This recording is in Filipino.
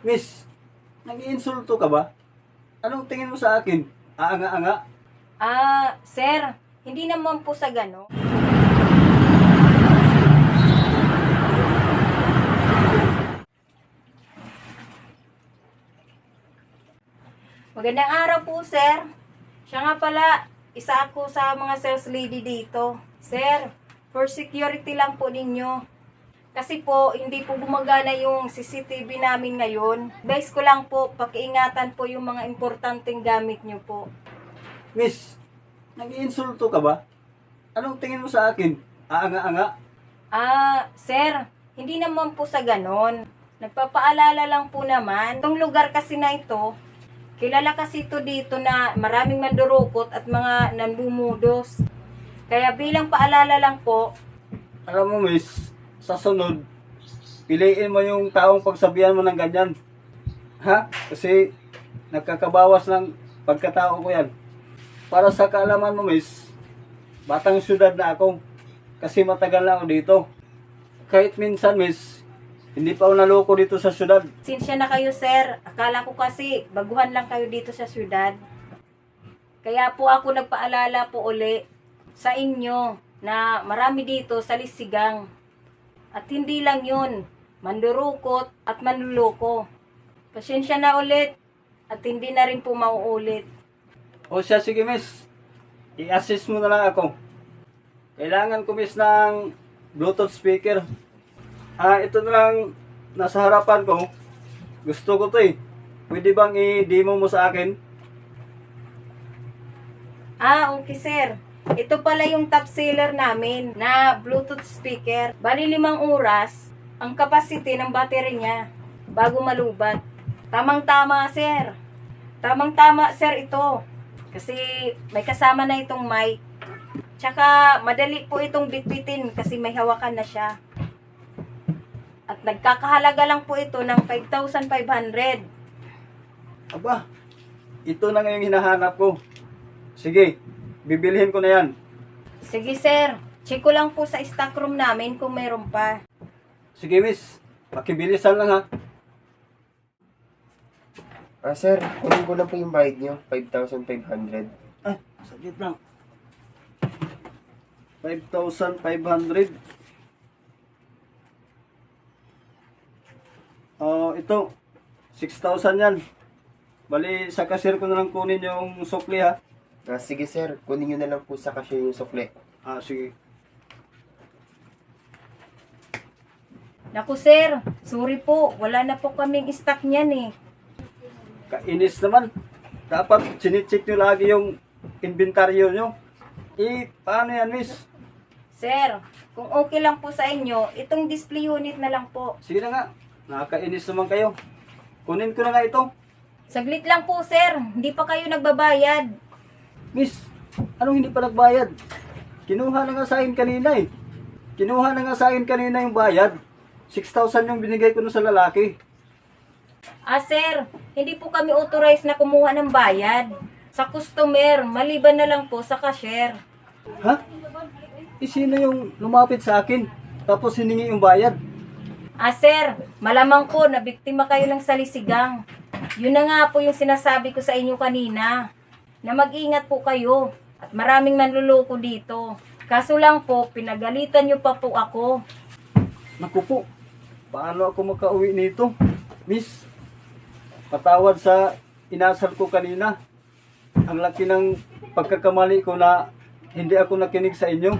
Miss, nag-iinsulto ka ba? Anong tingin mo sa akin? Aanga-anga? Sir, hindi naman po sa gano'n. Magandang araw po, sir. Siya nga pala, isa ako sa mga sales lady dito. Sir, for security lang po ninyo. Kasi po, hindi po gumagana yung CCTV namin ngayon. Advice ko lang po, pakiingatan po yung mga importanteng gamit nyo po. Miss, nag-iinsulto ka ba? Anong tingin mo sa akin? Aanga-anga? Sir, hindi naman po sa ganon. Nagpapaalala lang po naman. Itong lugar kasi na ito, kilala kasi ito dito na maraming mandurukot at mga nandumudos. Kaya bilang paalala lang po, Alam mo, miss, sa sunod, piliin mo yung taong pagsabihan mo ng ganyan. Ha? Kasi nagkakabawas ng pagkatao ko yan. Para sa kaalaman mo, miss, batang syudad na ako. Kasi matagal na ako dito. Kahit minsan, miss, hindi pa ako naloko dito sa syudad. sinsya na kayo sir. Akala ko kasi baguhan lang kayo dito sa syudad. Kaya po ako nagpaalala po uli sa inyo na marami dito sa Lisigang. At hindi lang yun, mandurukot at manluloko. Pasensya na ulit at hindi na rin po mauulit. O siya, sige, miss. I-assist mo na lang ako. Kailangan ko, miss, ng Bluetooth speaker. Ito na lang nasa harapan ko. Gusto ko to eh. Pwede bang i-demo mo sa akin? Okay sir. Ito pala yung top seller namin na Bluetooth speaker. Bali 5 oras ang capacity ng battery niya bago malubat. Tamang-tama sir. Tamang-tama sir ito. Kasi may kasama na itong mic. Tsaka madali po itong bitbitin kasi may hawakan na siya. At nagkakahalaga lang po ito ng 5,500. Aba, ito na nga yung hinahanap ko. Sige, bibilhin ko na yan. Sige sir, check ko lang po sa stock room namin kung meron pa. Sige, miss. Pakibilisan lang ha. Sir, kunin ko lang po yung bayad nyo, 5,500. Saglit lang. 5,500. Ito. 6,000 yan. Bali, sa cashier ko na lang kunin yung sukli ha. Sige sir, kunin nyo na lang po sa cashier yung sukli. Sige. Naku sir, sorry po, wala na po kaming stock niyan eh. Kainis naman. Dapat sinicheck nyo lagi yung inventaryo nyo. Paano yan, miss? Sir, kung okay lang po sa inyo, itong display unit na lang po. Sige na nga. Nakakainis naman kayo. Kunin ko na nga ito. Saglit lang po sir, hindi pa kayo nagbabayad. Miss, anong hindi pa nagbayad? Kinuha na nga sa akin kanina eh. Kinuha na nga sa akin kanina yung bayad. 6,000 yung binigay ko na sa lalaki. Sir, hindi po kami authorized na kumuha ng bayad. Sa customer, maliban na lang po sa cashier. Ha? Sino yung lumapit sa akin? Tapos hiningi yung bayad? Sir, malamang po na biktima kayo ng salisigang. Yun na nga po yung sinasabi ko sa inyo kanina. Na mag-ingat po kayo at maraming manluloko dito. Kaso lang po, pinagalitan nyo pa po ako. Naku po, paano ako makauwi nito? Miss, patawad sa inasal ko kanina. Ang laki ng pagkakamali ko na hindi ako nakinig sa inyo.